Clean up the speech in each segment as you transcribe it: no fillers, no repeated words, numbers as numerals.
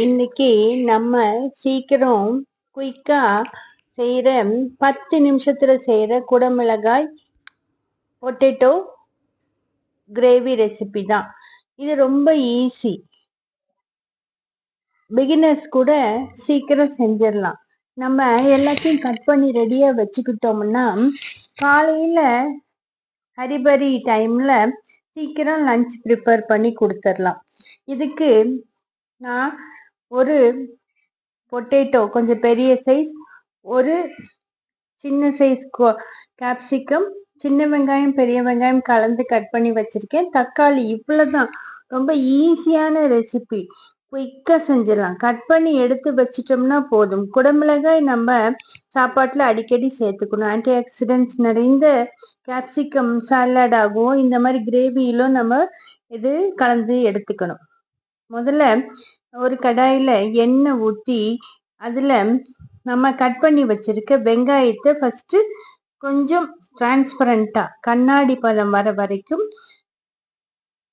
இன்னைக்கு நம்ம சீக்கிரம் குயிக்கா செய்யற 10 நிமிஷத்துல செய்யற குடமிளகாய் பொட்டேட்டோ கிரேவி ரெசிபி தான். இது ரொம்ப ஈஸி, பிகினர்ஸ் கூட சீக்கிரம் செஞ்சிடலாம். நம்ம எல்லாத்தையும் கட் பண்ணி ரெடியா வச்சுக்கிட்டோம்னா காலையில ஹரிபரி டைம்ல சீக்கிரம் லஞ்ச் ப்ரிப்பேர் பண்ணி கொடுத்துடலாம். இதுக்கு நான் ஒரு பொட்டேட்டோ கொஞ்சம் பெரிய சைஸ், ஒரு சின்ன சைஸ் கேப்சிகம், சின்ன வெங்காயம் பெரிய வெங்காயம் கலந்து கட் பண்ணி வச்சிருக்கேன். தக்காளி, இவ்வளவுதான். ரொம்ப ஈஸியான ரெசிபி, குயிக்கா செஞ்சிடலாம். கட் பண்ணி எடுத்து வச்சிட்டோம்னா போதும். குடமிளகாய் நம்ம சாப்பாட்டுல அடிக்கடி சேர்த்துக்கணும். ஆன்டி ஆக்சிடென்ட்ஸ் நிறைந்த கேப்சிகம் சாலட் ஆகும். இந்த மாதிரி கிரேவியிலும் நம்ம இது கலந்து எடுத்துக்கணும். முதல்ல ஒரு கடாயில எண்ணெய் ஊற்றி அதுல நம்ம கட் பண்ணி வச்சிருக்க வெங்காயத்தை ஃபர்ஸ்ட் கொஞ்சம் டிரான்ஸ்பரண்டா கண்ணாடி பதம் வர வரைக்கும்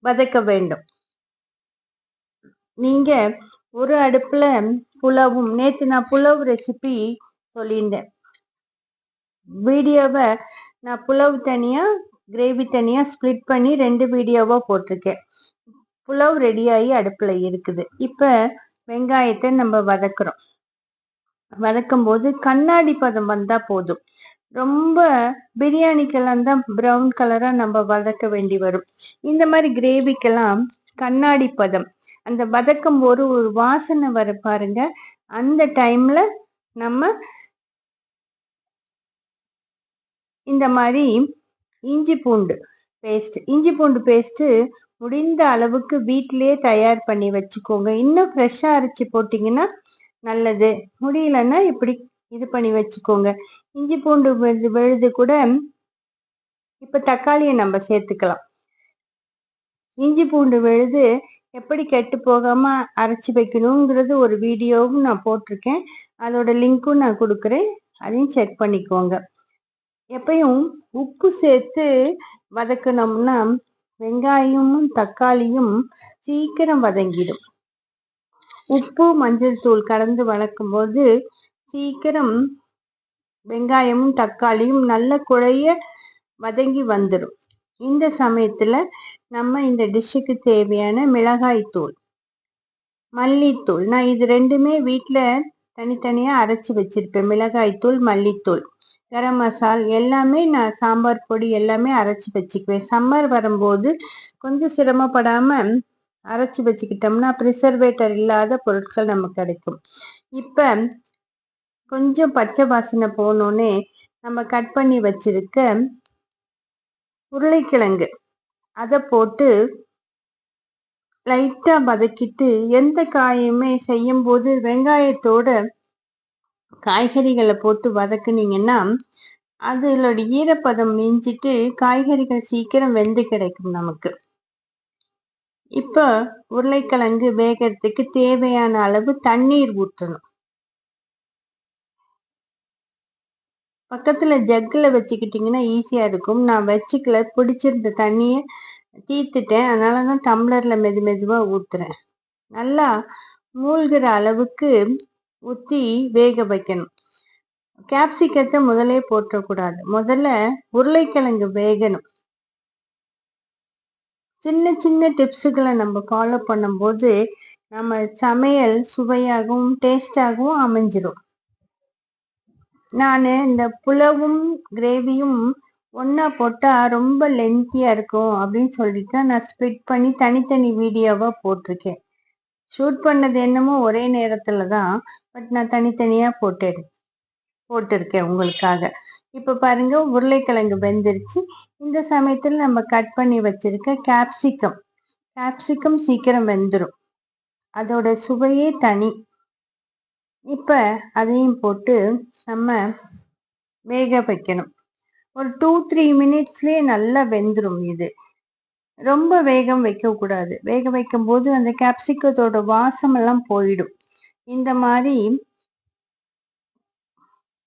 வதக்க வேண்டும். நீங்க ஒரு அடுப்புல புலாவும், நேத்து நான் புலாவ் ரெசிபி சொல்லியிருந்தேன். வீடியோவை நான் புலாவ் தனியா கிரேவி தனியா ஸ்பிளிட் பண்ணி 2 வீடியோவா போட்டிருக்கேன். புலாவ் ரெடியாகி அடுப்புல இருக்குது. இப்ப வெங்காயத்தை நம்ம வதக்குறோம். வதக்கும் போது கண்ணாடி பதம் வந்தா போதும். ரொம்ப பிரியாணிக்கெல்லாம் தான் ப்ரௌன் கலரா நம்ம வதக்க வேண்டி வரும். இந்த மாதிரி கிரேவிக்கெல்லாம் கண்ணாடி பதம், அந்த வதக்கும் போது ஒரு வாசனை வர பாருங்க. அந்த டைம்ல நம்ம இந்த மாதிரி இஞ்சி பூண்டு பேஸ்ட் முடிந்த அளவுக்கு வீட்டிலேயே தயார் பண்ணி வச்சுக்கோங்க. இன்னும் ஃப்ரெஷ்ஷா அரைச்சி போட்டீங்கன்னா நல்லது. முடியலன்னா இப்படி இது பண்ணி வச்சுக்கோங்க. இஞ்சி பூண்டு விழுது கூட இப்ப தக்காளியை நம்ம சேர்த்துக்கலாம். இஞ்சி பூண்டு விழுது எப்படி கெட்டு போகாம அரைச்சி வைக்கணுங்கிறது ஒரு வீடியோவும் நான் போட்டிருக்கேன். அதோட லிங்க்கும் நான் கொடுக்குறேன், அதையும் செக் பண்ணிக்கோங்க. எப்பயும் உப்பு சேர்த்து வதக்கணும்னா வெங்காயமும் தக்காளியும் சீக்கிரம் வதங்கிடும். உப்பு மஞ்சள் தூள் கலந்து வதக்கும் போது சீக்கிரம் வெங்காயமும் தக்காளியும் நல்ல குழைய வதங்கி வந்துடும். இந்த சமயத்துல நம்ம இந்த டிஷ்ஷுக்கு தேவையான மிளகாய் தூள், மல்லித்தூள், நான் இது ரெண்டுமே வீட்டுல தனித்தனியா அரைச்சி வச்சிருப்பேன். மிளகாய் தூள், மல்லித்தூள், கரம் மசால் எல்லாமே நான் சாம்பார் பொடி எல்லாமே அரைச்சி வச்சுக்குவேன். சம்மர் வரும்போது கொஞ்சம் சிரமப்படாம அரைச்சி வச்சுக்கிட்டோம்னா ப்ரிசர்வேட்டர் இல்லாத பொருட்கள் நமக்கு கிடைக்கும். இப்ப கொஞ்சம் பச்சை வாசனை போனோடனே நம்ம கட் பண்ணி வச்சிருக்க உருளைக்கிழங்கு அதை போட்டு லைட்டா வதக்கிட்டு, எந்த காயுமே செய்யும் போது வெங்காயத்தோட காய்கறிகளை போட்டு வதக்குனீங்கன்னா அதோட ஈரப்பதம் மிஞ்சிட்டு காய்கறிகள் சீக்கிரம் வெந்து கிடைக்கும் நமக்கு. இப்ப உருளைக்கிழங்கு வேகிறதுக்கு தேவையான அளவு தண்ணீர் ஊற்றணும். பக்கத்துல ஜக்குல வச்சுக்கிட்டீங்கன்னா ஈஸியா இருக்கும். நான் வச்சுக்கல, பிடிச்சிருந்த தண்ணிய தீர்த்துட்டேன், அதனாலதான் டம்ளர்ல மெதுவா ஊத்துறேன். நல்லா மூழ்கிற அளவுக்கு ஊத்தி வேக வைக்கணும். கேப்சிகத்தை முதலே போட்டக்கூடாது. முதல்ல உருளைக்கிழங்கு வேகணும். சின்ன சின்ன டிப்ஸுகளை நம்ம ஃபாலோ பண்ணும்போது நம்ம சமையல் சுவையாகவும் டேஸ்டாகவும் அமைஞ்சிடும். நான் இந்த புலவும் கிரேவியும் ஒன்னா போட்டா ரொம்ப லென்த்தியா இருக்கும் அப்படின்னு சொல்லிட்டு நான் ஸ்பிளிட் பண்ணி தனித்தனி வீடியோவா போட்டிருக்கேன். ஷூட் பண்ணது என்னமோ ஒரே நேரத்துல தான், பட் நான் தனித்தனியா போட்டிருக்கேன் உங்களுக்காக. இப்ப பாருங்க, உருளைக்கிழங்கு வெந்துருச்சு. இந்த சமயத்துல நம்ம கட் பண்ணி வச்சிருக்க கேப்சிகம் சீக்கிரம் வெந்துடும். அதோட சுவையே தனி. இப்ப அதையும் போட்டு நம்ம வேக வைக்கணும். ஒரு 2-3 மினிட்ஸ்லயே நல்லா வெந்துடும். இது ரொம்ப வேகம் வைக்க கூடாது. வேக வைக்கும் போது அந்த கேப்சிகத்தோட வாசம் எல்லாம் போயிடும். இந்த மாதிரி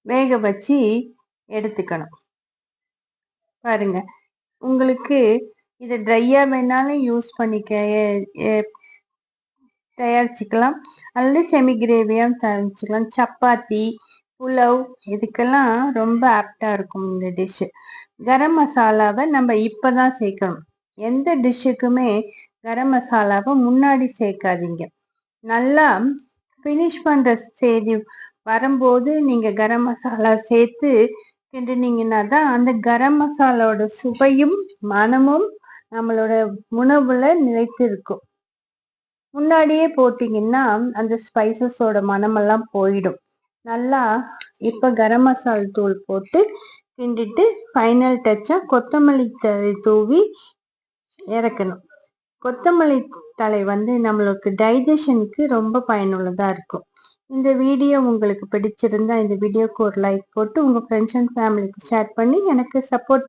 வேக வச்சு எடுத்துக்கணும். பாருங்க, உங்களுக்கு இது ட்ரையா வேணாலும் யூஸ் பண்ணிக்க, தயாரிச்சுக்கலாம், அல்லது செமி கிரேவியாகவும் தயாரிச்சுக்கலாம். சப்பாத்தி, புலவ் இதுக்கெல்லாம் ரொம்ப ஆப்டாக இருக்கும் இந்த டிஷ்ஷு. கரம் மசாலாவை நம்ம இப்போ தான் சேர்க்கணும். எந்த டிஷ்ஷுக்குமே கரம் மசாலாவை முன்னாடி சேர்க்காதீங்க. நல்லா ஃபினிஷ் பண்ணுற செய்தி வரும்போது நீங்கள் கரம் மசாலா சேர்த்து கிண்டுனீங்கன்னா தான் அந்த கரம் மசாலாவோட சுவையும் மனமும் நம்மளோட உணவுல நிலைத்து இருக்கும். முன்னாடியே போட்டிங்கன்னா அந்த ஸ்பைசஸோட மனமெல்லாம் போயிடும். நல்லா இப்போ கரம் மசாலா தூள் போட்டு கிண்டிட்டு ஃபைனல் டச்சாக கொத்தமல்லி தழை தூவி இறக்கணும். கொத்தமல்லி தழை நம்மளுக்கு டைஜஷனுக்கு ரொம்ப பயனுள்ளதாக இருக்கும். இந்த வீடியோ உங்களுக்கு பிடிச்சிருந்தா இந்த வீடியோக்கு ஒரு லைக் போட்டு உங்கள் ஃப்ரெண்ட்ஸ் அண்ட் ஃபேமிலிக்கு ஷேர் பண்ணி எனக்கு சப்போர்ட்